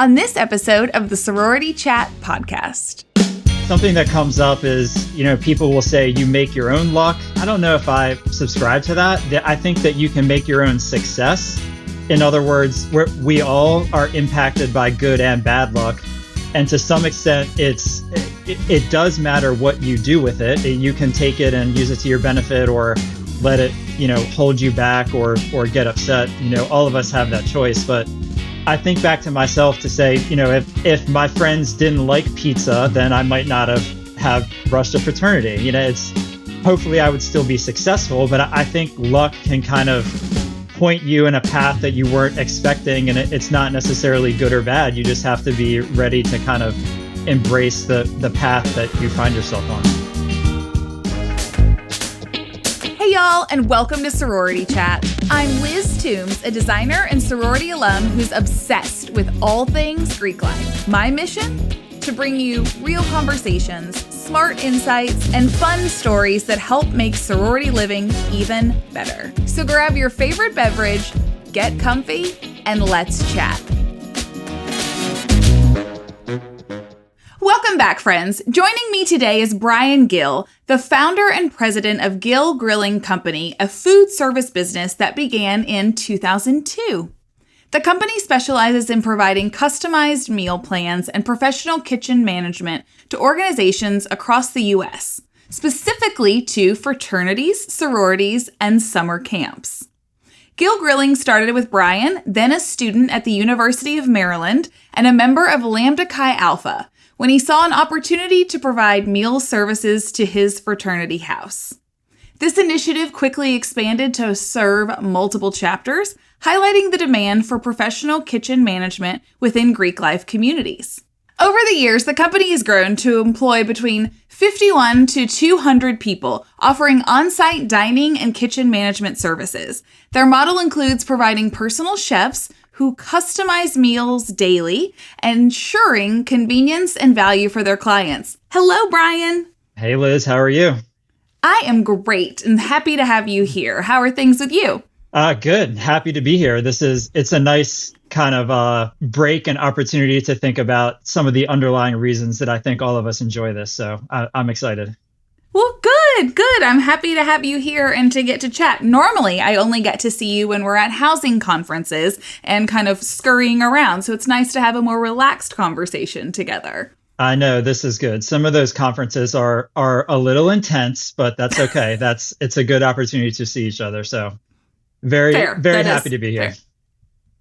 on this episode of the Sorority Chat podcast. Something that comes up is, people will say you make your own luck. I don't know if I subscribe to that. I think that you can make your own success. In other words, we all are impacted by good and bad luck. And to some extent, it does matter what you do with it. You can take it and use it to your benefit or let it, hold you back or get upset. All of us have that choice. But I think back to myself to say, if my friends didn't like pizza, then I might not have rushed a fraternity. Hopefully I would still be successful, but I think luck can kind of point you in a path that you weren't expecting, and it's not necessarily good or bad. You just have to be ready to kind of embrace the path that you find yourself on. Hey y'all, and welcome to Sorority Chat. I'm Liz Toombs, a designer and sorority alum who's obsessed with all things Greek life. My mission? To bring you real conversations, smart insights, and fun stories that help make sorority living even better. So grab your favorite beverage, get comfy, and let's chat. Welcome back, friends. Joining me today is Brian Gill, the founder and president of Gill Grilling Company, a food service business that began in 2002. The company specializes in providing customized meal plans and professional kitchen management to organizations across the U.S., specifically to fraternities, sororities, and summer camps. Gill Grilling started with Brian, then a student at the University of Maryland and a member of Lambda Chi Alpha, when he saw an opportunity to provide meal services to his fraternity house. This initiative quickly expanded to serve multiple chapters, highlighting the demand for professional kitchen management within Greek life communities. Over the years, the company has grown to employ between 51 to 200 people, offering on-site dining and kitchen management services. Their model includes providing personal chefs who customize meals daily, ensuring convenience and value for their clients. Hello, Brian. Hey, Liz. How are you? I am great and happy to have you here. How are things with you? Good. Happy to be here. It's a nice kind of break and opportunity to think about some of the underlying reasons that I think all of us enjoy this. So I'm excited. Well, good. I'm happy to have you here and to get to chat. Normally, I only get to see you when we're at housing conferences and kind of scurrying around. So it's nice to have a more relaxed conversation together. I know this is good. Some of those conferences are a little intense, but that's okay. It's a good opportunity to see each other. So very happy to be here.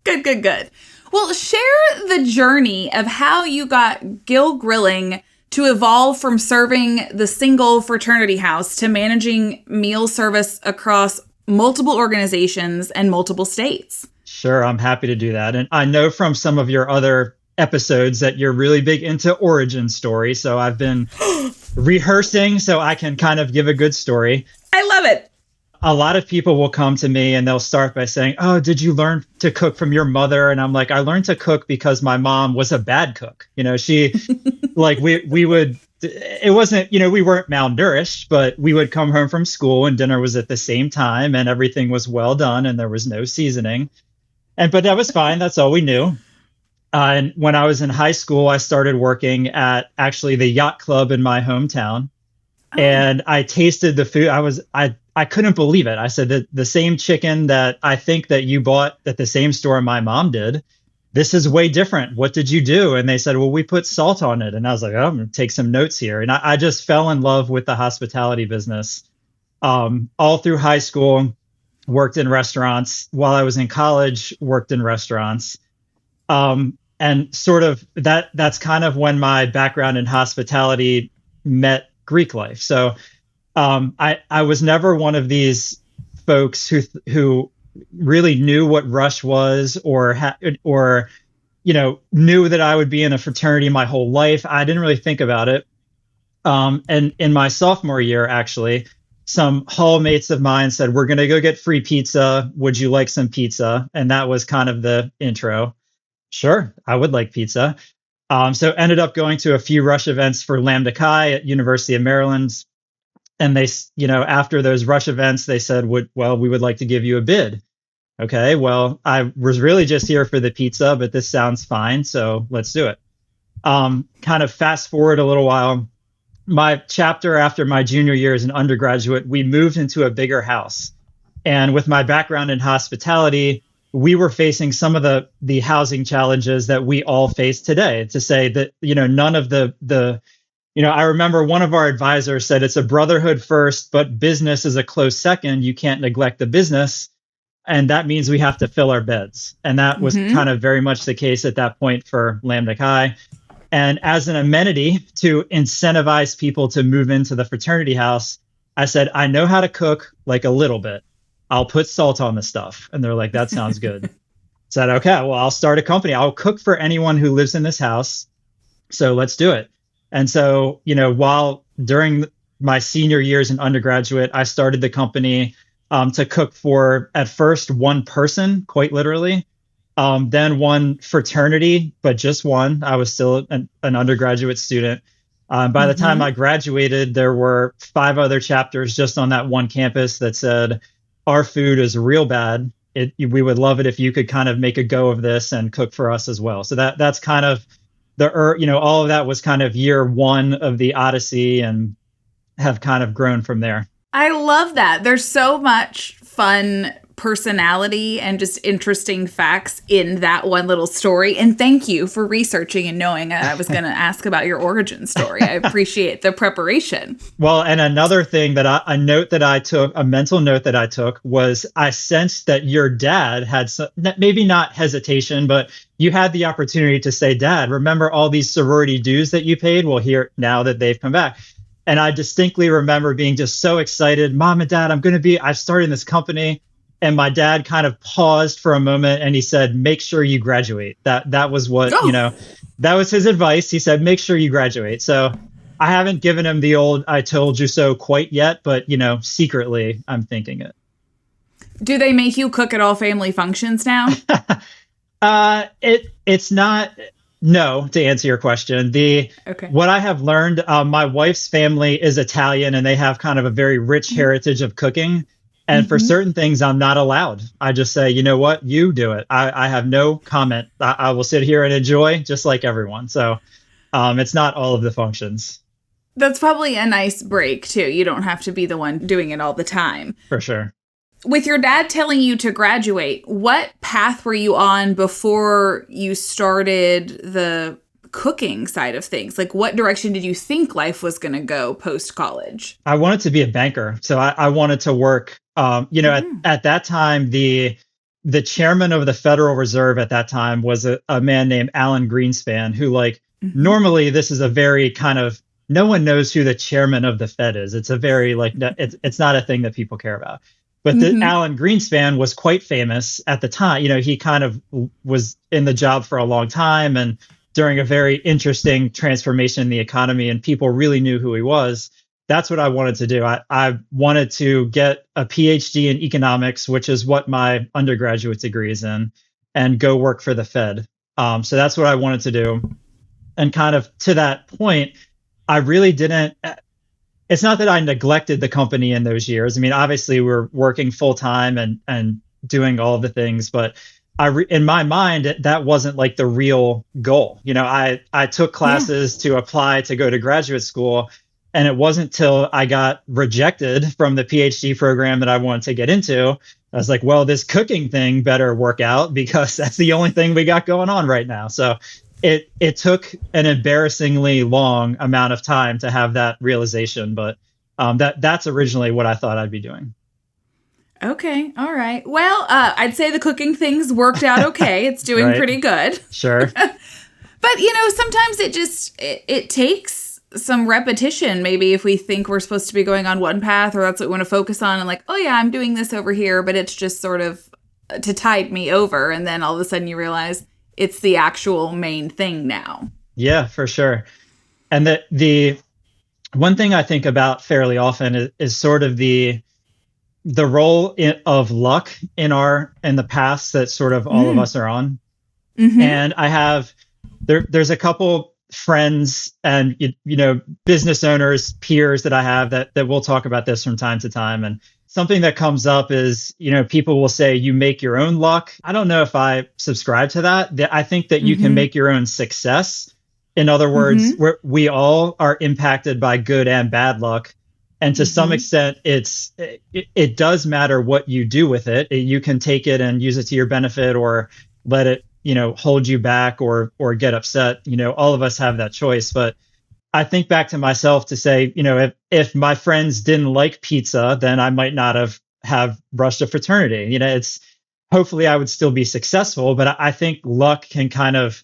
Fair. Good. Well, share the journey of how you got Gill Grilling to evolve from serving the single fraternity house to managing meal service across multiple organizations and multiple states. Sure, I'm happy to do that. And I know from some of your other episodes that you're really big into origin story. So I've been rehearsing so I can kind of give a good story. I love it. A lot of people will come to me and they'll start by saying, "Oh, did you learn to cook from your mother?" And I'm like, I learned to cook because my mom was a bad cook. She like we would, it wasn't, we weren't malnourished, but we would come home from school and dinner was at the same time and everything was well done and there was no seasoning. But that was fine. That's all we knew. And when I was in high school, I started working at actually the yacht club in my hometown. And I tasted the food. I couldn't believe it. I said that the same chicken that I think that you bought at the same store my mom did, this is way different. What did you do? And they said, well, we put salt on it. And I was like, oh, I'm going to take some notes here. And I just fell in love with the hospitality business. All through high school, worked in restaurants. While I was in college, worked in restaurants. And sort of that's kind of when my background in hospitality met Greek life. So I was never one of these folks who really knew what rush was or knew that I would be in a fraternity my whole life. I didn't really think about it. And in my sophomore year, actually, some hallmates of mine said, "We're going to go get free pizza. Would you like some pizza?" And that was kind of the intro. Sure, I would like pizza. So ended up going to a few rush events for Lambda Chi at University of Maryland. And they, after those rush events, they said, we would like to give you a bid. Okay, well, I was really just here for the pizza, but this sounds fine, so let's do it. Kind of fast forward a little while. My chapter after my junior year as an undergraduate, we moved into a bigger house. And with my background in hospitality, we were facing some of the housing challenges that we all face today. To say that, none of I remember one of our advisors said it's a brotherhood first, but business is a close second. You can't neglect the business. And that means we have to fill our beds. And that was kind of very much the case at that point for Lambda Chi. And as an amenity to incentivize people to move into the fraternity house, I said, I know how to cook like a little bit. I'll put salt on the stuff. And they're like, that sounds good. Said, okay, well, I'll start a company. I'll cook for anyone who lives in this house. So let's do it. And so, while during my senior years in undergraduate, I started the company to cook for, at first, one person, quite literally. Then one fraternity, but just one. I was still an undergraduate student. By the time I graduated, there were 5 other chapters just on that one campus that said, our food is real bad. We would love it if you could kind of make a go of this and cook for us as well. So that's kind of all of that was kind of year one of the Odyssey, and have kind of grown from there. I love that. There's so much fun personality and just interesting facts in that one little story. And thank you for researching and knowing I was going to ask about your origin story. I appreciate the preparation. Well, and another thing that a mental note that I took was I sensed that your dad had some, maybe not hesitation, but you had the opportunity to say, Dad, remember all these sorority dues that you paid? Well, here, now that they've come back. And I distinctly remember being just so excited. Mom and Dad, I'm starting this company. And my dad kind of paused for a moment and he said, make sure you graduate. That was what, that was his advice. He said, make sure you graduate. So I haven't given him the old I told you so quite yet, but, secretly I'm thinking it. Do they make you cook at all family functions now? It's not. No, to answer your question. What I have learned, my wife's family is Italian and they have kind of a very rich heritage of cooking. And for certain things, I'm not allowed. I just say, you know what, you do it. I have no comment. I will sit here and enjoy just like everyone. So it's not all of the functions. That's probably a nice break, too. You don't have to be the one doing it all the time. For sure. With your dad telling you to graduate, what path were you on before you started the cooking side of things? Like, what direction did you think life was going to go post-college? I wanted to be a banker. So I wanted to work. At that time, the chairman of the Federal Reserve at that time was a man named Alan Greenspan, who normally this is a very kind of, no one knows who the chairman of the Fed is. It's a very it's not a thing that people care about. But Alan Greenspan was quite famous at the time. He kind of was in the job for a long time and during a very interesting transformation in the economy, and people really knew who he was. That's what I wanted to do. I wanted to get a PhD in economics, which is what my undergraduate degree is in, and go work for the Fed. So that's what I wanted to do. And kind of to that point, I really didn't. It's not that I neglected the company in those years. I mean, obviously we're working full time and doing all of the things, but in my mind, that wasn't like the real goal. I took classes to apply to go to graduate school. And it wasn't till I got rejected from the PhD program that I wanted to get into. I was like, well, this cooking thing better work out because that's the only thing we got going on right now. So it took an embarrassingly long amount of time to have that realization. But that's originally what I thought I'd be doing. Okay. All right. Well, I'd say the cooking things worked out okay. It's doing Right. pretty good. Sure. But, sometimes it takes some repetition. Maybe if we think we're supposed to be going on one path or that's what we want to focus on and like, oh yeah, I'm doing this over here, but it's just sort of to tide me over. And then all of a sudden you realize it's the actual main thing now. Yeah, for sure. And the one thing I think about fairly often is sort of the role of luck in the past that sort of all of us are on. And I have, there's a couple friends and business owners, peers that I have that we'll talk about this from time to time. And something that comes up is, people will say you make your own luck. I don't know if I subscribe to that. I think that you can make your own success. In other words, we all are impacted by good and bad luck. And to some extent, it does matter what you do with it. You can take it and use it to your benefit, or let it, hold you back, or get upset. All of us have that choice. But I think back to myself to say, if my friends didn't like pizza, then I might not have rushed a fraternity. It's hopefully I would still be successful, but I think luck can kind of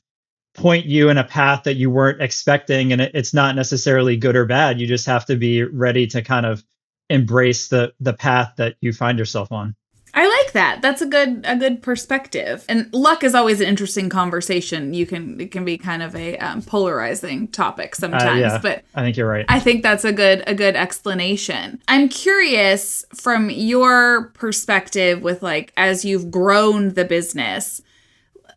point you in a path that you weren't expecting, and it's not necessarily good or bad. You just have to be ready to kind of embrace the path that you find yourself on. I like that. That's a good perspective. And luck is always an interesting conversation. It can be kind of a polarizing topic sometimes. But I think you're right. I think that's a good explanation. I'm curious from your perspective with as you've grown the business,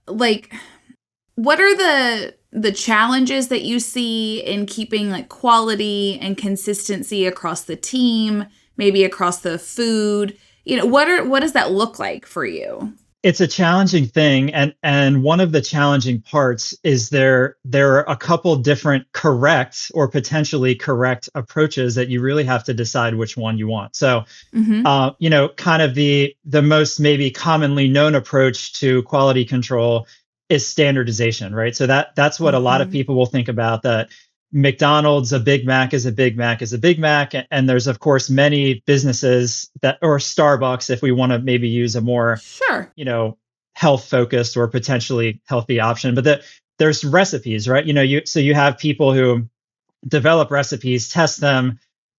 what are the challenges that you see in keeping quality and consistency across the team, maybe across the food? What does that look like for you? It's a challenging thing. And one of the challenging parts is there are a couple different correct or potentially correct approaches that you really have to decide which one you want. So, kind of the most maybe commonly known approach to quality control is standardization, right? So that's what a lot of people will think about, that McDonald's, a Big Mac is a Big Mac is a Big Mac. And there's, of course, many businesses or Starbucks, if we want to maybe use a more, health focused or potentially healthy option. But there's recipes, right? You have people who develop recipes, test them,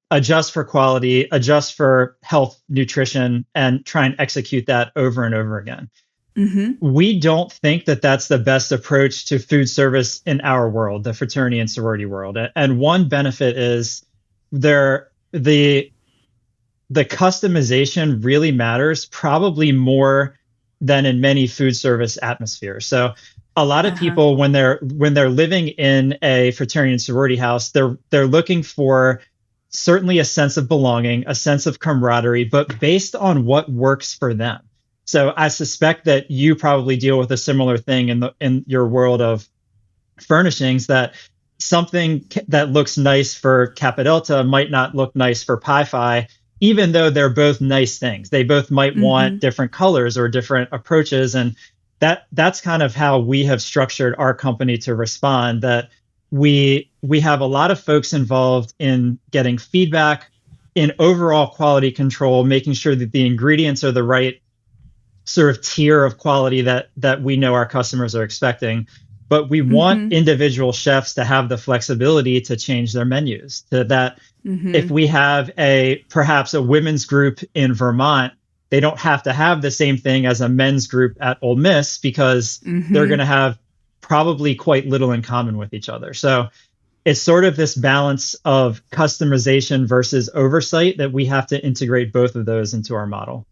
adjust for quality, adjust for health, nutrition, and try and execute that over and over again. We don't think that that's the best approach to food service in our world, the fraternity and sorority world. And one benefit is the customization really matters, probably more than in many food service atmospheres. So a lot of people, when they're living in a fraternity and sorority house, they're looking for certainly a sense of belonging, a sense of camaraderie, but based on what works for them. So I suspect that you probably deal with a similar thing in your world of furnishings, that something that looks nice for Kappa Delta might not look nice for Pi Phi, even though they're both nice things. They both might want different colors or different approaches. And that's kind of how we have structured our company to respond, that we have a lot of folks involved in getting feedback, in overall quality control, making sure that the ingredients are the right sort of tier of quality that we know our customers are expecting. But we want individual chefs to have the flexibility to change their menus, to that if we have perhaps a women's group in Vermont, they don't have to have the same thing as a men's group at Ole Miss, because they're going to have probably quite little in common with each other. So it's sort of this balance of customization versus oversight that we have to integrate both of those into our model.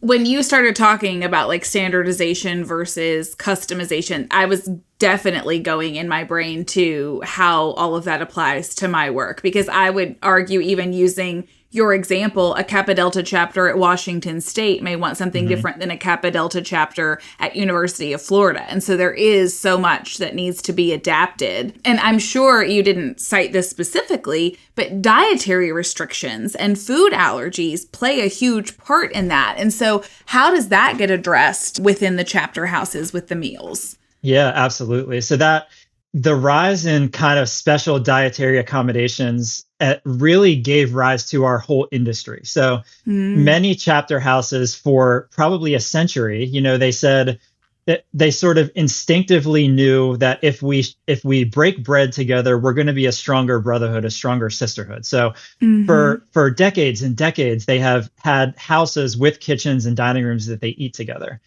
When you started talking about standardization versus customization, I was definitely going in my brain to how all of that applies to my work, because I would argue, even using your example, a Kappa Delta chapter at Washington State may want something different than a Kappa Delta chapter at University of Florida. And so there is so much that needs to be adapted. And I'm sure you didn't cite this specifically, but dietary restrictions and food allergies play a huge part in that. And so how does that get addressed within the chapter houses with the meals? Yeah, absolutely. So the rise in kind of special dietary accommodations really gave rise to our whole industry. So many chapter houses for probably a century, they said that they sort of instinctively knew that if we break bread together, we're going to be a stronger brotherhood, a stronger sisterhood. So for decades and decades, they have had houses with kitchens and dining rooms that they eat together.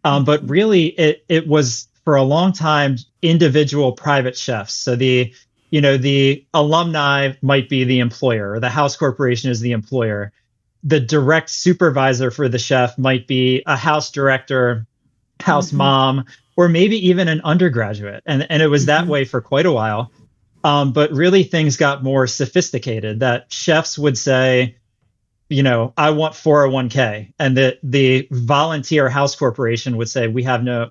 But really, it was for a long time individual private chefs. So the alumni might be the employer, or the house corporation is the employer. The direct supervisor for the chef might be a house director, house mom, or maybe even an undergraduate. And it was that way for quite a while. But really things got more sophisticated, that chefs would say, I want 401k, and the volunteer house corporation would say, we don't know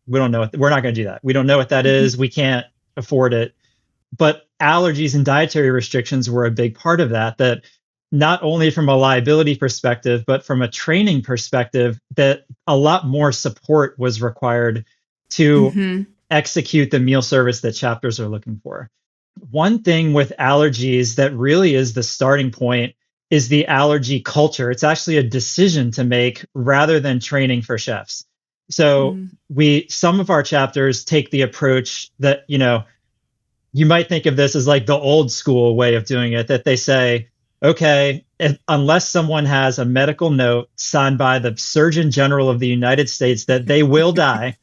we're not going to do that. We don't know what that is. We can't afford it. But allergies and dietary restrictions were a big part of that not only from a liability perspective, but from a training perspective, that a lot more support was required to execute the meal service that chapters are looking for. One thing with allergies that really is the starting point is the allergy culture. It's actually a decision to make rather than training for chefs. So some of our chapters take the approach that, you might think of this as like the old school way of doing it, that they say, okay, unless someone has a medical note signed by the Surgeon General of the United States that they will die,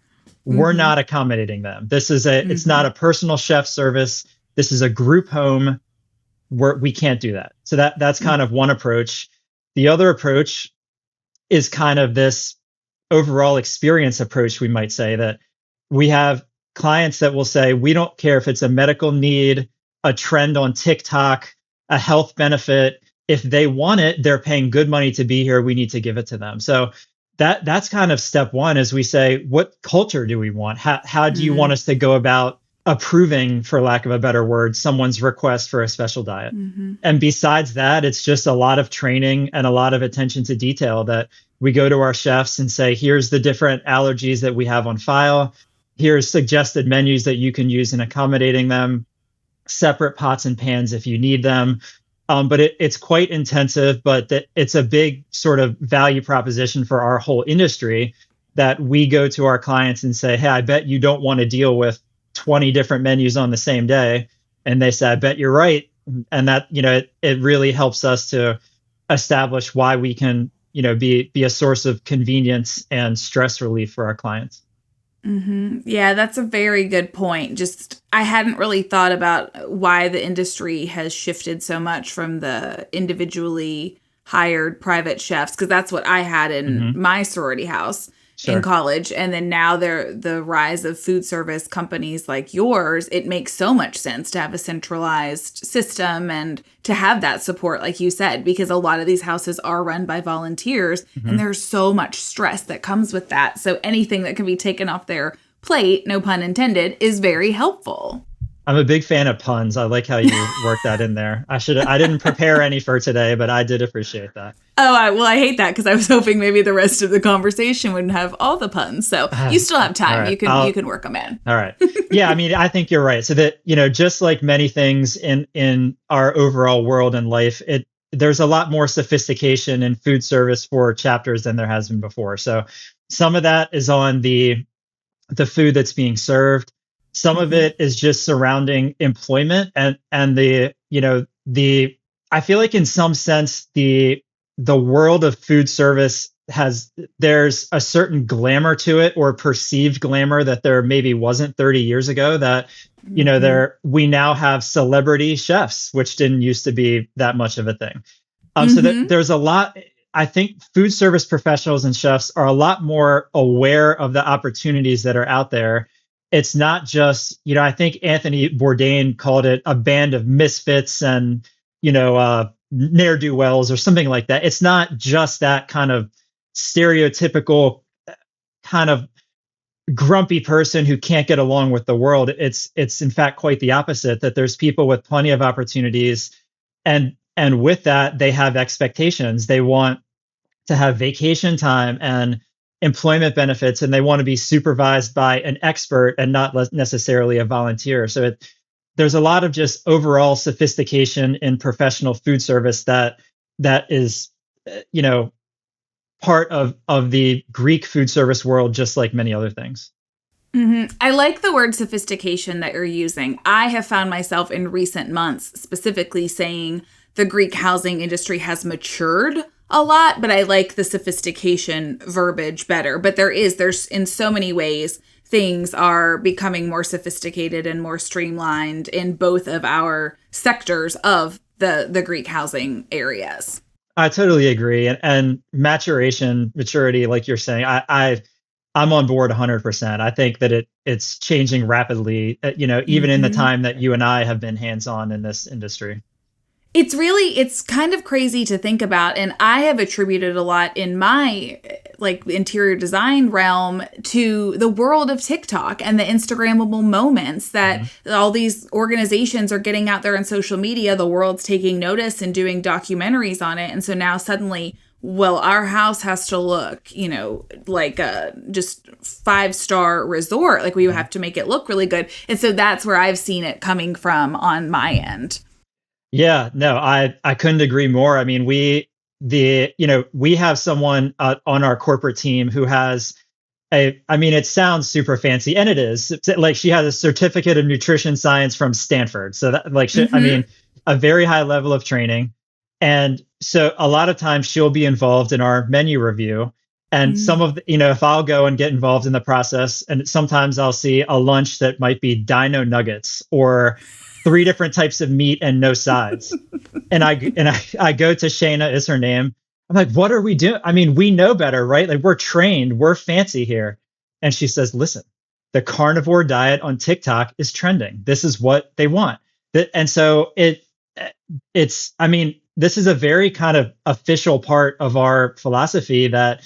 we're not accommodating them. It's not a personal chef service. This is a group home where we can't do that. So that's kind of one approach. The other approach is kind of this overall experience approach, we might say, that we have clients that will say, we don't care if it's a medical need, a trend on TikTok, a health benefit. If they want it, they're paying good money to be here. We need to give it to them. So that's kind of step one, is we say, what culture do we want? How do you want us to go about approving, for lack of a better word, someone's request for a special diet? And besides that, it's just a lot of training and a lot of attention to detail that we go to our chefs and say, here's the different allergies that we have on file. Here's suggested menus that you can use in accommodating them, separate pots and pans if you need them. But it's quite intensive, but it's a big sort of value proposition for our whole industry, that we go to our clients and say, hey, I bet you don't want to deal with 20 different menus on the same day. And they say, I bet you're right. And that, it really helps us to establish why we can, be a source of convenience and stress relief for our clients. Yeah, that's a very good point. I hadn't really thought about why the industry has shifted so much from the individually hired private chefs, because that's what I had in my sorority house in college. And then now the rise of food service companies like yours, it makes so much sense to have a centralized system and to have that support, like you said, because a lot of these houses are run by volunteers and there's so much stress that comes with that. So anything that can be taken off their plate, no pun intended, is very helpful. I'm a big fan of puns. I like how you worked that in there. I didn't prepare any for today, but I did appreciate that. Oh, I hate that, because I was hoping maybe the rest of the conversation wouldn't have all the puns. So you still have time. Right. You can work them in. All right. Yeah, I mean, I think you're right. So that, just like many things in our overall world and life, there's a lot more sophistication in food service for chapters than there has been before. So some of that is on the food that's being served. Some of it is just surrounding employment and I feel like in some sense the world of food service there's a certain glamour to it, or perceived glamour, that there maybe wasn't 30 years ago, that we now have celebrity chefs, which didn't used to be that much of a thing. So there's a lot. I think food service professionals and chefs are a lot more aware of the opportunities that are out there. It's not just, I think Anthony Bourdain called it a band of misfits and, ne'er-do-wells or something like that. It's not just that kind of stereotypical kind of grumpy person who can't get along with the world. It's in fact quite the opposite, that there's people with plenty of opportunities. And with that, they have expectations. They want to have vacation time and employment benefits, and they want to be supervised by an expert and not necessarily a volunteer. So there's a lot of just overall sophistication in professional food service that is, part of the Greek food service world, just like many other things. I like the word sophistication that you're using. I have found myself in recent months specifically saying the Greek housing industry has matured a lot, but I like the sophistication verbiage better. But there's in so many ways, things are becoming more sophisticated and more streamlined in both of our sectors of the Greek housing areas. I totally agree. And maturity, like you're saying, I'm on board 100%. I think that it's changing rapidly, even in the time that you and I have been hands-on in this industry. It's kind of crazy to think about. And I have attributed a lot in my like interior design realm to the world of TikTok and the Instagrammable moments that all these organizations are getting out there on social media. The world's taking notice and doing documentaries on it. And so now suddenly, well, our house has to look, like a just 5-star resort. Like we have to make it look really good. And so that's where I've seen it coming from on my end. Yeah, no, I couldn't agree more. I mean, we have someone on our corporate team who has it sounds super fancy, and it is. It's like she has a certificate of nutrition science from Stanford. So that a very high level of training. And so a lot of times she'll be involved in our menu review. And some of if I'll go and get involved in the process, and sometimes I'll see a lunch that might be dino nuggets or 3 different types of meat and no sides. and I go to Shayna, is her name. I'm like, what are we doing? I mean, we know better, right? Like we're trained, we're fancy here. And she says, listen, the carnivore diet on TikTok is trending. This is what they want. And so this is a very kind of official part of our philosophy that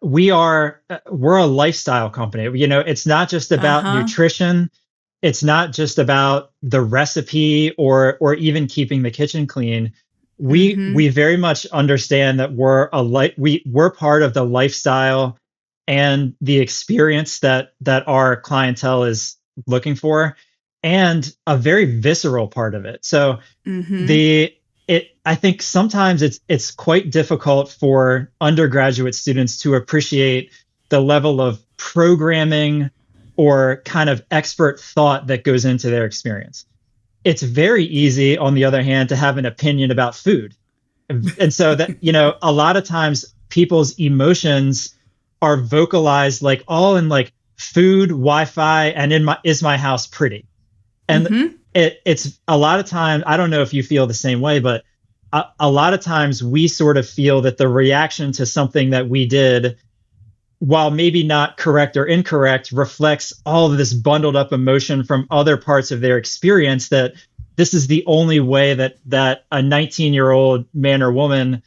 we're a lifestyle company. It's not just about nutrition. It's not just about the recipe or even keeping the kitchen clean. We very much understand that we're part of the lifestyle and the experience that our clientele is looking for, and a very visceral part of it. So I think sometimes it's quite difficult for undergraduate students to appreciate the level of programming or kind of expert thought that goes into their experience. It's very easy, on the other hand, to have an opinion about food. And so that, a lot of times people's emotions are vocalized like all in like food, Wi-Fi, and is my house pretty? And it's a lot of time, I don't know if you feel the same way, but a lot of times we sort of feel that the reaction to something that we did, while maybe not correct or incorrect, reflects all of this bundled up emotion from other parts of their experience, that this is the only way that a 19-year-old man or woman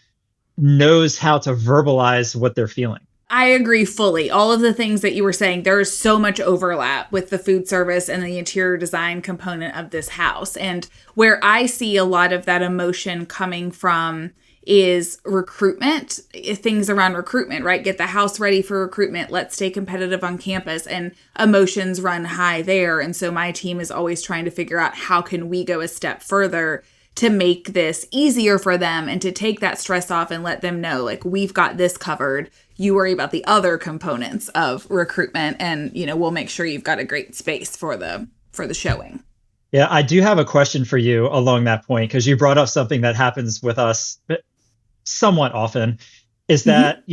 knows how to verbalize what they're feeling. I agree fully. All of the things that you were saying, there is so much overlap with the food service and the interior design component of this house. And where I see a lot of that emotion coming from is recruitment, things around recruitment, right? Get the house ready for recruitment. Let's stay competitive on campus, and emotions run high there. And so my team is always trying to figure out how can we go a step further to make this easier for them and to take that stress off and let them know, like, we've got this covered. You worry about the other components of recruitment, and, we'll make sure you've got a great space for the showing. Yeah, I do have a question for you along that point, because you brought up something that happens with us somewhat often, is that,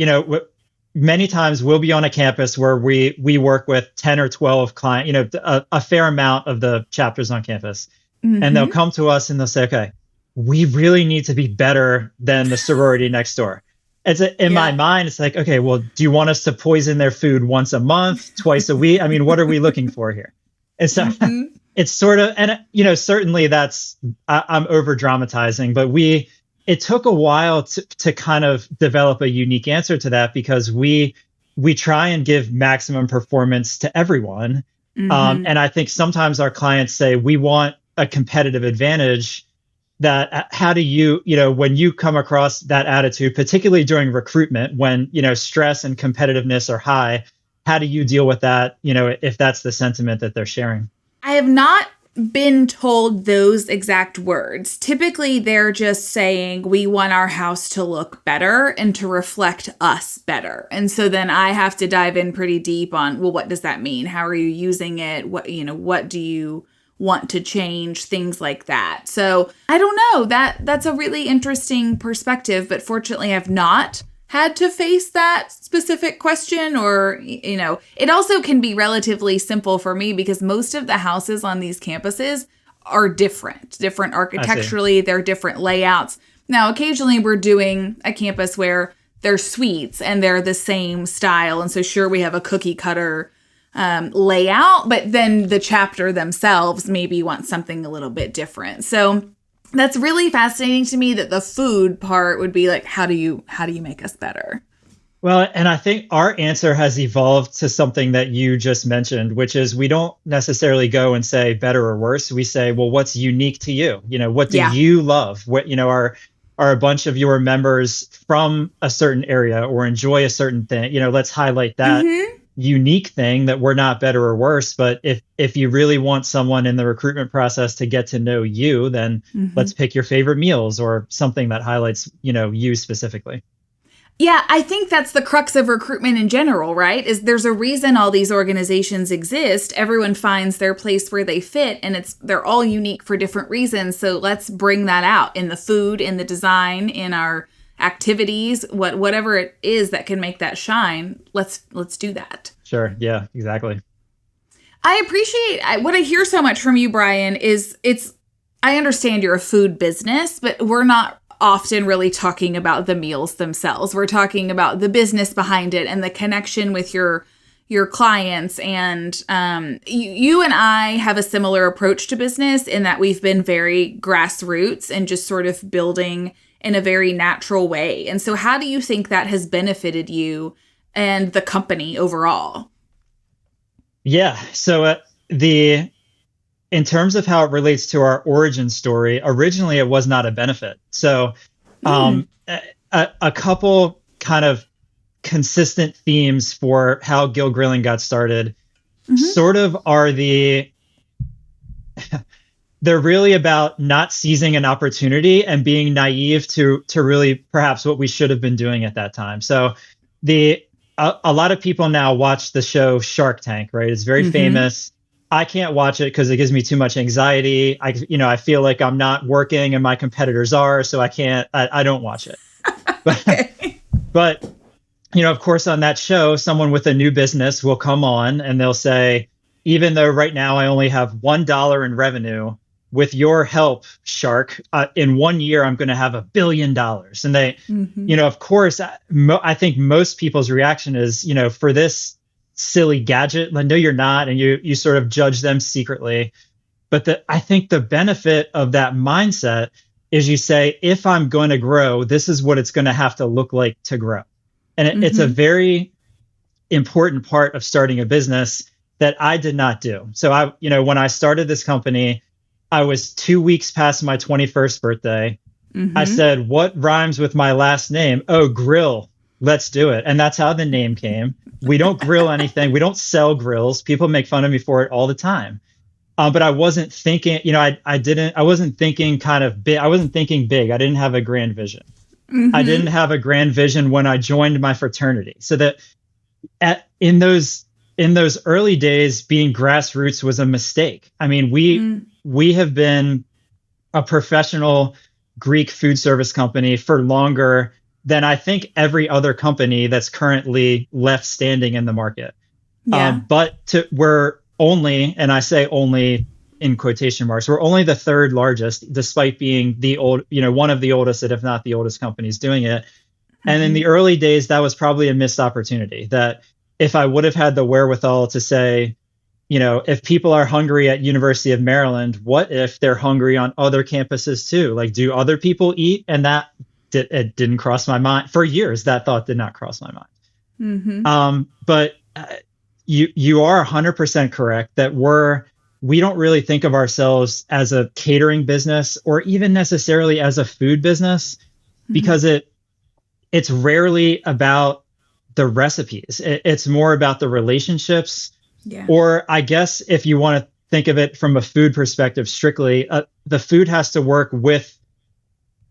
many times we'll be on a campus where we work with 10 or 12 clients, a fair amount of the chapters on campus. And they'll come to us and they'll say, okay, we really need to be better than the sorority next door. In my mind, it's like, okay, well, do you want us to poison their food once a month, twice a week? I mean, what are we looking for here? And so it's sort of, and, certainly I'm over dramatizing, but it took a while to kind of develop a unique answer to that, because we try and give maximum performance to everyone. And I think sometimes our clients say, we want a competitive advantage. That how do you, when you come across that attitude, particularly during recruitment, when, stress and competitiveness are high, how do you deal with that, if that's the sentiment that they're sharing? I have not been told those exact words. Typically, they're just saying, we want our house to look better and to reflect us better. And so then I have to dive in pretty deep on, well, what does that mean? How are you using it? What do you want to change? Things like that. So I don't know, that's a really interesting perspective, but fortunately I've not had to face that specific question, or, it also can be relatively simple for me because most of the houses on these campuses are different architecturally, they're different layouts. Now, occasionally we're doing a campus where they're suites and they're the same style. And so sure, we have a cookie cutter layout, but then the chapter themselves maybe want something a little bit different. So That's really fascinating to me that the food part would be like, how do you make us better? Well, and I think our answer has evolved to something that you just mentioned, which is we don't necessarily go and say better or worse. We say, well, what's unique to you? What do you love? What, are a bunch of your members from a certain area or enjoy a certain thing? Let's highlight that unique thing, that we're not better or worse. But if you really want someone in the recruitment process to get to know you, then let's pick your favorite meals or something that highlights, you specifically. Yeah, I think that's the crux of recruitment in general, right? Is there's a reason all these organizations exist. Everyone finds their place where they fit, and they're all unique for different reasons. So let's bring that out in the food, in the design, in our activities, whatever it is that can make that shine. Let's do that. Sure. Yeah, exactly. I appreciate what I hear so much from you, Brian, is I understand you're a food business, but we're not often really talking about the meals themselves. We're talking about the business behind it and the connection with your clients. And you and I have a similar approach to business in that we've been very grassroots and just sort of building in a very natural way. And so how do you think that has benefited you and the company overall? Yeah. So in terms of how it relates to our origin story, originally it was not a benefit. So a couple kind of consistent themes for how Gill Grilling got started sort of are they're really about not seizing an opportunity and being naive to really perhaps what we should have been doing at that time. So a lot of people now watch the show Shark Tank, right? It's very famous. I can't watch it because it gives me too much anxiety. I feel like I'm not working and my competitors are, so I don't watch it. But, of course, on that show, someone with a new business will come on and they'll say, even though right now I only have $1 in revenue, with your help, Shark, in 1 year, I'm going to have $1 billion. And they, of course, I think most people's reaction is, for this silly gadget, no, you're not. And you sort of judge them secretly. But I think the benefit of that mindset is you say, if I'm going to grow, this is what it's going to have to look like to grow. And it's a very important part of starting a business that I did not do. So when I started this company, I was 2 weeks past my 21st birthday. I said, what rhymes with my last name? Oh, grill. Let's do it. And that's how the name came. We don't grill anything. We don't sell grills. People make fun of me for it all the time. But I wasn't thinking, I wasn't thinking kind of big. I wasn't thinking big. I didn't have a grand vision. I didn't have a grand vision when I joined my fraternity. So that in those early days, being grassroots was a mistake. I mean, we have been a professional Greek food service company for longer than I think every other company that's currently left standing in the market. Yeah. We're only, and I say only in quotation marks, we're only the third largest, despite being one of the oldest, if not the oldest companies doing it. And in the early days, that was probably a missed opportunity. That if I would have had the wherewithal to say, if people are hungry at University of Maryland, what if they're hungry on other campuses too? Like, do other people eat? And it didn't cross my mind for years. That thought did not cross my mind. But you are 100% correct that we don't really think of ourselves as a catering business or even necessarily as a food business because it's rarely about the recipes. It's more about the relationships. Yeah. Or I guess if you want to think of it from a food perspective strictly, the food has to work with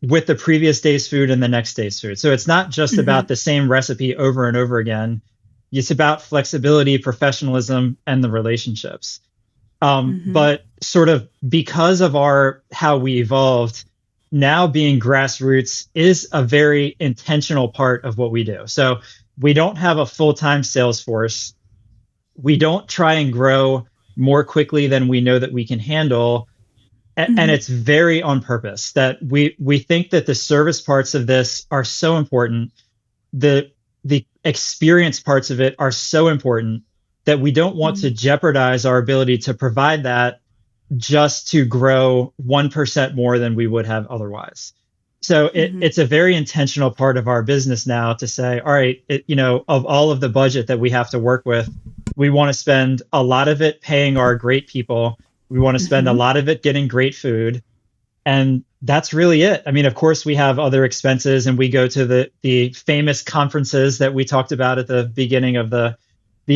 the previous day's food and the next day's food. So it's not just about the same recipe over and over again. It's about flexibility, professionalism, and the relationships. But sort of because of how we evolved, now being grassroots is a very intentional part of what we do. So we don't have a full-time sales force. We don't try and grow more quickly than we know that we can handle. And it's very on purpose that we think that the service parts of this are so important. The experience parts of it are so important that we don't want to jeopardize our ability to provide that just to grow 1% more than we would have otherwise. So it's a very intentional part of our business now to say, all right, of all of the budget that we have to work with, we want to spend a lot of it paying our great people. We want to spend a lot of it getting great food. And that's really it. I mean, of course, we have other expenses, and we go to the famous conferences that we talked about at the beginning of the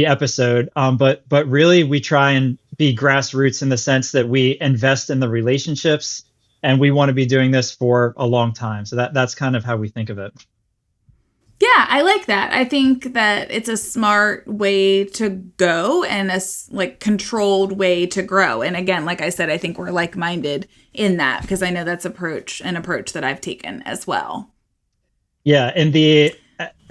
episode. But really, we try and be grassroots in the sense that we invest in the relationships, and we want to be doing this for a long time. So that's kind of how we think of it. Yeah, I like that. I think that it's a smart way to go and a controlled way to grow. And again, like I said, I think we're like-minded in that, because I know that's an approach that I've taken as well. Yeah, and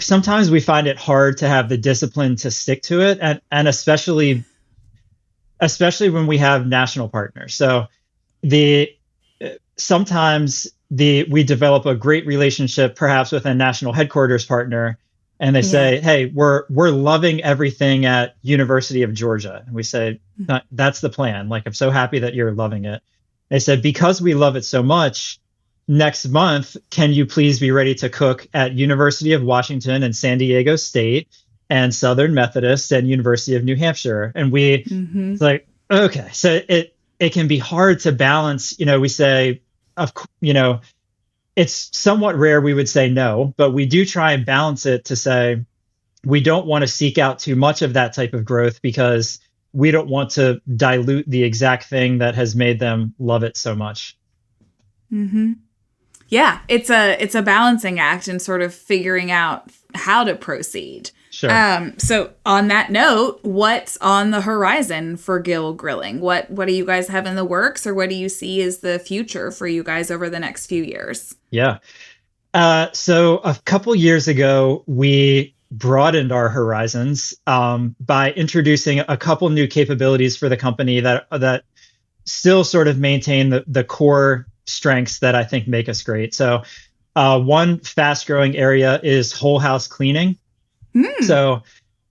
sometimes we find it hard to have the discipline to stick to it, and especially when we have national partners. So sometimes we develop a great relationship perhaps with a national headquarters partner, and they say, hey, we're loving everything at University of Georgia. And we say, that's the plan. Like, I'm so happy that you're loving it. They said, because we love it so much, next month, can you please be ready to cook at University of Washington and San Diego State and Southern Methodist and University of New Hampshire? And it's like, okay, so it can be hard to balance. We say, it's somewhat rare we would say no, but we do try and balance it to say we don't want to seek out too much of that type of growth, because we don't want to dilute the exact thing that has made them love it so much. Yeah, it's a balancing act and sort of figuring out how to proceed. Sure. So on that note, what's on the horizon for Gill Grilling? What do you guys have in the works, or what do you see as the future for you guys over the next few years? Yeah. So a couple years ago, we broadened our horizons by introducing a couple new capabilities for the company that still sort of maintain the core strengths that I think make us great. So one fast growing area is whole house cleaning. So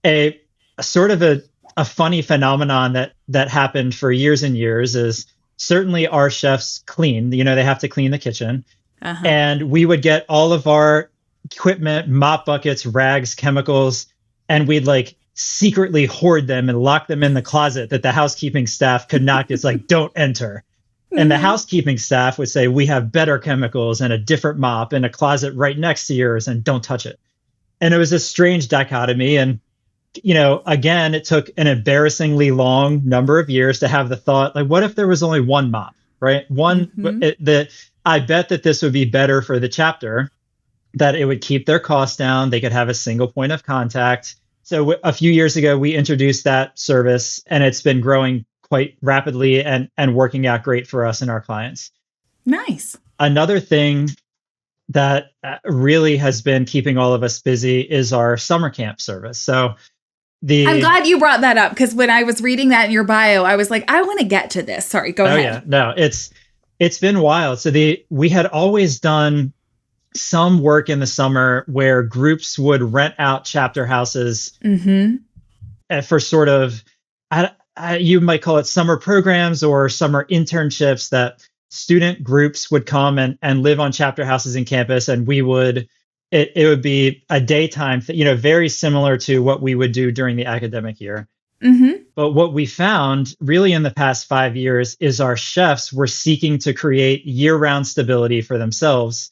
a sort of a funny phenomenon that happened for years and years is certainly our chefs clean, they have to clean the kitchen. And we would get all of our equipment, mop buckets, rags, chemicals, and we'd secretly hoard them and lock them in the closet that the housekeeping staff could not just don't enter. And the housekeeping staff would say, we have better chemicals and a different mop in a closet right next to yours, and don't touch it. And it was a strange dichotomy. And, again, it took an embarrassingly long number of years to have the thought, what if there was only one mop, right? I bet that this would be better for the chapter, that it would keep their costs down. They could have a single point of contact. So a few years ago, we introduced that service, and it's been growing quite rapidly and working out great for us and our clients. Nice. Another thing that really has been keeping all of us busy is our summer camp service. So I'm glad you brought that up, because when I was reading that in your bio, I was like, I want to get to this. Sorry, go ahead. Yeah, no, it's been wild. So we had always done some work in the summer where groups would rent out chapter houses for sort of, you might call it summer programs or summer internships, that student groups would come and live on chapter houses in campus, and it would be a daytime, very similar to what we would do during the academic year. But what we found really in the past 5 years is our chefs were seeking to create year-round stability for themselves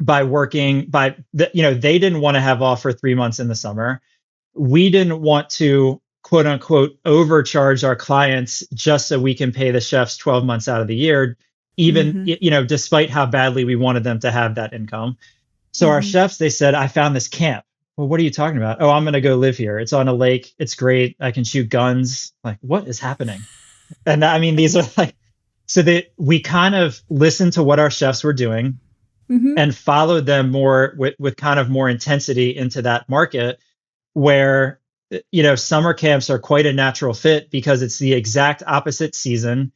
by working they didn't want to have off for 3 months in the summer. We didn't want to, quote unquote, overcharge our clients just so we can pay the chefs 12 months out of the year, even, despite how badly we wanted them to have that income. So our chefs, they said, I found this camp. Well, what are you talking about? Oh, I'm going to go live here. It's on a lake. It's great. I can shoot guns. What is happening? And I mean, these are so that we kind of listened to what our chefs were doing and followed them more with kind of more intensity into that market, where summer camps are quite a natural fit because it's the exact opposite season.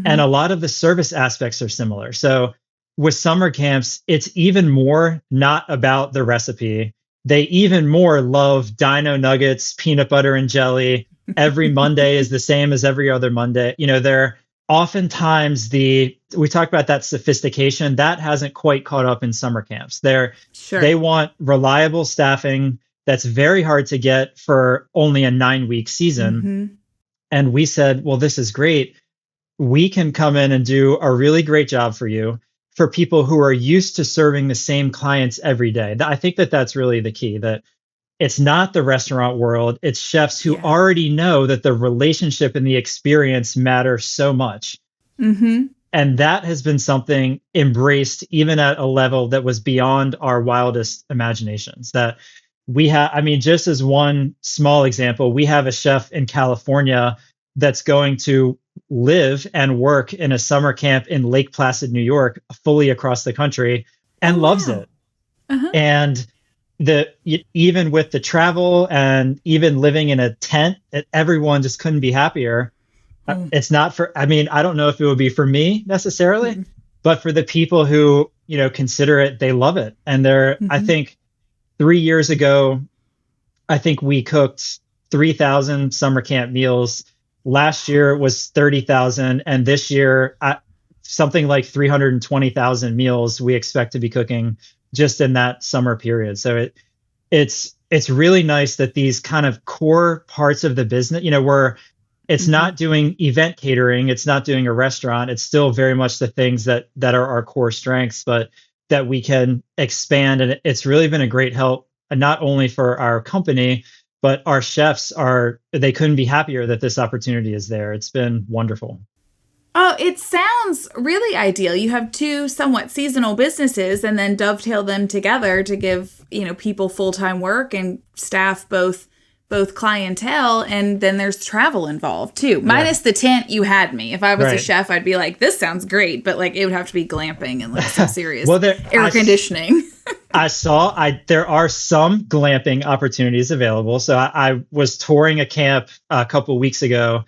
And a lot of the service aspects are similar. So with summer camps, it's even more not about the recipe. They even more love dino nuggets, peanut butter and jelly. Every Monday is the same as every other Monday. oftentimes we talked about that sophistication that hasn't quite caught up in summer camps. They want reliable staffing that's very hard to get for only a 9-week season. And we said, well, this is great. We can come in and do a really great job for you for people who are used to serving the same clients every day. I think that that's really the key, that it's not the restaurant world. It's chefs who already know that the relationship and the experience matter so much. And that has been something embraced even at a level that was beyond our wildest imaginations. That we have, I mean, just as one small example, we have a chef in California that's going to live and work in a summer camp in Lake Placid, New York, fully across the country, and loves it. And even with the travel and even living in a tent, everyone just couldn't be happier. It's not for, I mean, I don't know if it would be for me necessarily, but for the people who, consider it, they love it. And I think 3 years ago, I think we cooked 3,000 summer camp meals. Last year was 30,000. And this year, something like 320,000 meals we expect to be cooking just in that summer period. So it's really nice that these kind of core parts of the business, where it's not doing event catering, it's not doing a restaurant, it's still very much the things that are our core strengths, but that we can expand. And it's really been a great help, not only for our company, but our chefs they couldn't be happier that this opportunity is there. It's been wonderful. Oh, it sounds really ideal. You have two somewhat seasonal businesses and then dovetail them together to give, people full-time work and staff both clientele, and then there's travel involved too. Minus the tent, you had me. If I was a chef, I'd be like, this sounds great, but like it would have to be glamping and like some serious air conditioning. There are some glamping opportunities available. So I was touring a camp a couple of weeks ago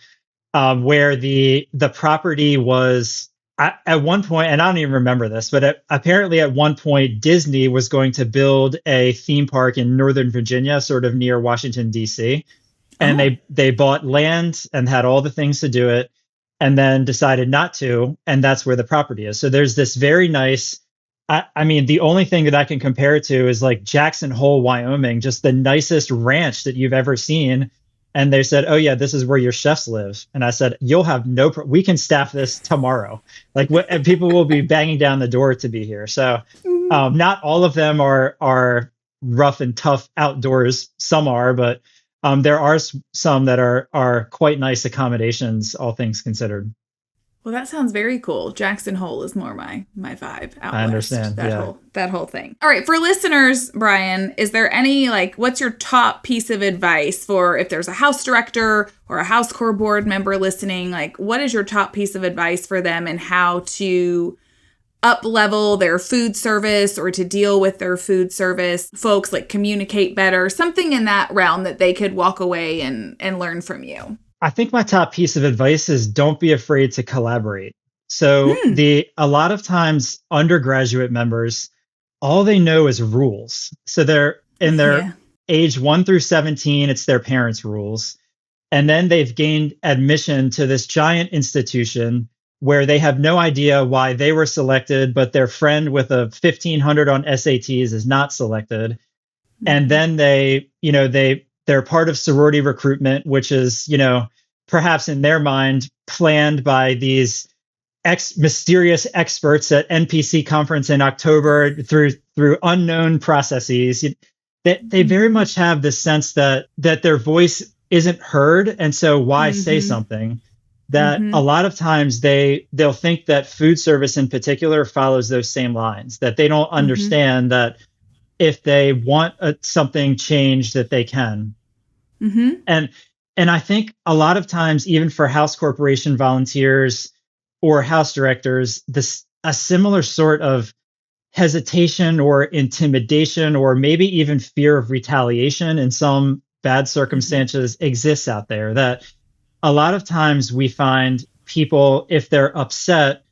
where the property was at one point, and I don't even remember this, but apparently at one point Disney was going to build a theme park in Northern Virginia, sort of near Washington, D.C. And they bought land and had all the things to do it, and then decided not to. And that's where the property is. So there's this very nice, I mean, the only thing that I can compare it to is like Jackson Hole, Wyoming, just the nicest ranch that you've ever seen. And they said, oh, yeah, this is where your chefs live. And I said, you'll have we can staff this tomorrow. And people will be banging down the door to be here. So not all of them are rough and tough outdoors. Some are, but there are some that are quite nice accommodations, all things considered. Well, that sounds very cool. Jackson Hole is more my vibe. Out I understand. That whole thing. All right. For listeners, Brian, is there any, what's your top piece of advice for if there's a house director or a house core board member listening? What is your top piece of advice for them and how to up-level their food service or to deal with their food service folks, communicate better, something in that realm that they could walk away and learn from you? I think my top piece of advice is don't be afraid to collaborate. So a lot of times undergraduate members, all they know is rules. So they're in their age 1 through 17, it's their parents' rules. And then they've gained admission to this giant institution where they have no idea why they were selected, but their friend with a 1,500 on SATs is not selected. And then they're part of sorority recruitment, which is, perhaps in their mind planned by these mysterious experts at NPC conference in October through unknown processes. They very much have this sense that their voice isn't heard. And so why say something? That a lot of times they'll think that food service in particular follows those same lines, that they don't understand that if they want something changed, that they can. And I think a lot of times, even for house corporation volunteers or house directors, a similar sort of hesitation or intimidation, or maybe even fear of retaliation in some bad circumstances exists out there. That a lot of times we find people, if they're upset,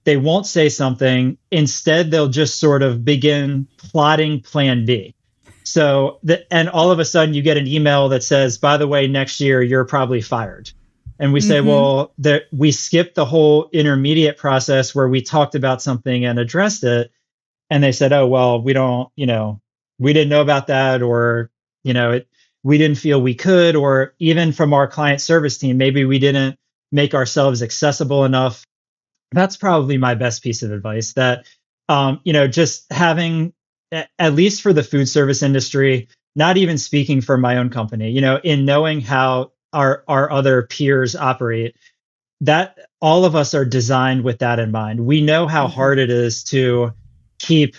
they won't say something. Instead, they'll just sort of begin plotting plan B. So and all of a sudden you get an email that says, by the way, next year you're probably fired. And we say, well, we skipped the whole intermediate process where we talked about something and addressed it. And they said, oh, well, we don't, we didn't know about that, or, we didn't feel we could, or even from our client service team, maybe we didn't make ourselves accessible enough. That's probably my best piece of advice, that, just having, at least for the food service industry, not even speaking for my own company, in knowing how our other peers operate, that all of us are designed with that in mind. We know how hard it is to keep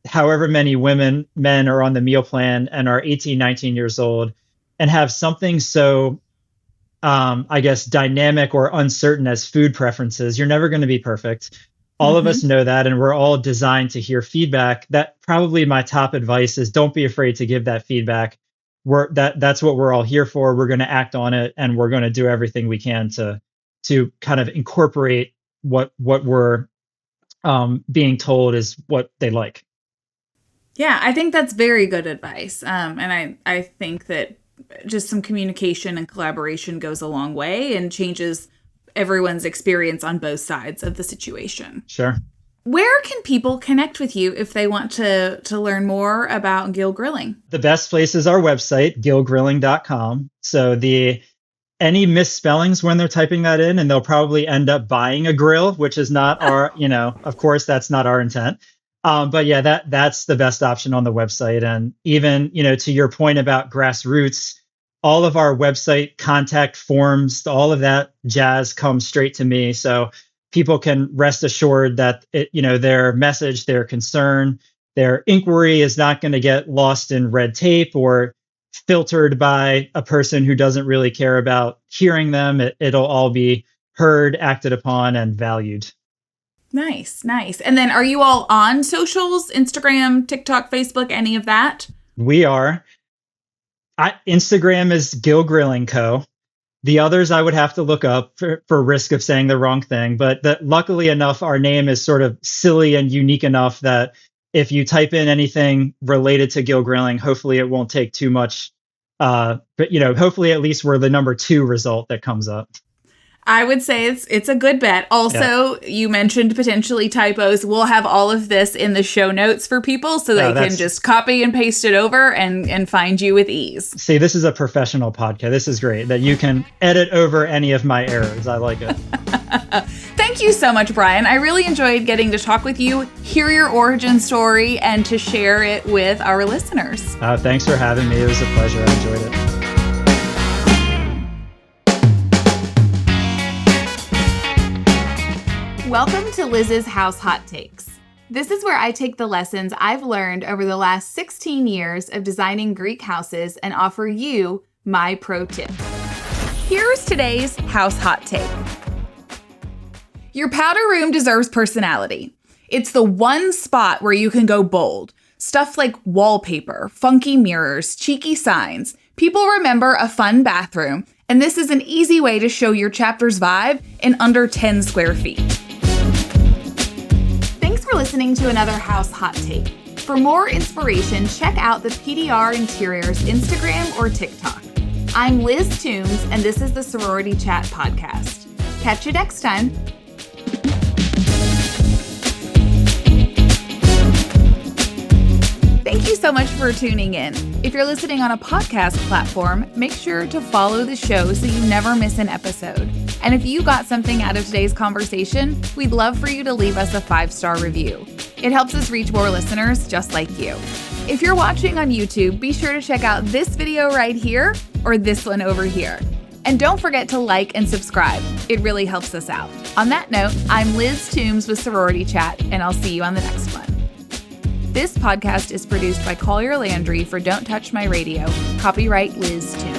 however many men are on the meal plan and are 18, 19 years old, and have something so, I guess, dynamic or uncertain as food preferences. You're never going to be perfect. All of us know that, and we're all designed to hear feedback. That probably my top advice is, don't be afraid to give that feedback. That's what we're all here for. We're going to act on it, and we're going to do everything we can to kind of incorporate what we're being told is what they like. Yeah, I think that's very good advice. And I think that just some communication and collaboration goes a long way and changes everyone's experience on both sides of the situation. Sure. Where can people connect with you if they want to learn more about Gill Grilling? The best place is our website, gillgrilling.com. So any misspellings when they're typing that in, and they'll probably end up buying a grill, which is not our, of course, that's not our intent. But yeah, that's the best option on the website. And even, to your point about grassroots, all of our website contact forms, all of that jazz comes straight to me. So people can rest assured that their message, their concern, their inquiry is not going to get lost in red tape or filtered by a person who doesn't really care about hearing them. It'll all be heard, acted upon, and valued. Nice. And then are you all on socials, Instagram, TikTok, Facebook, any of that? We are. Instagram is Gill Grilling Co. The others I would have to look up for risk of saying the wrong thing. But luckily enough, our name is sort of silly and unique enough that if you type in anything related to Gill Grilling, hopefully it won't take too much. But hopefully at least we're the number 2 result that comes up. I would say it's a good bet. Also, You mentioned potentially typos. We'll have all of this in the show notes for people so they can just copy and paste it over and find you with ease. See, this is a professional podcast. This is great that you can edit over any of my errors. I like it. Thank you so much, Brian. I really enjoyed getting to talk with you, hear your origin story, and to share it with our listeners. Thanks for having me. It was a pleasure. I enjoyed it. Welcome to Liz's House Hot Takes. This is where I take the lessons I've learned over the last 16 years of designing Greek houses and offer you my pro tip. Here's today's House Hot Take. Your powder room deserves personality. It's the one spot where you can go bold. Stuff like wallpaper, funky mirrors, cheeky signs. People remember a fun bathroom, and this is an easy way to show your chapter's vibe in under 10 square feet. Thanks for listening to another House Hot Take. For more inspiration, check out the PDR Interiors Instagram or TikTok. I'm Liz Toombs, and this is the Sorority Chat podcast. Catch you next time. Thank you so much for tuning in. If you're listening on a podcast platform, make sure to follow the show so you never miss an episode. And if you got something out of today's conversation, we'd love for you to leave us a 5-star review. It helps us reach more listeners just like you. If you're watching on YouTube, be sure to check out this video right here or this one over here. And don't forget to like and subscribe. It really helps us out. On that note, I'm Liz Toombs with Sorority Chat, and I'll see you on the next one. This podcast is produced by Collier Landry for Don't Touch My Radio. Copyright Liz Toombs.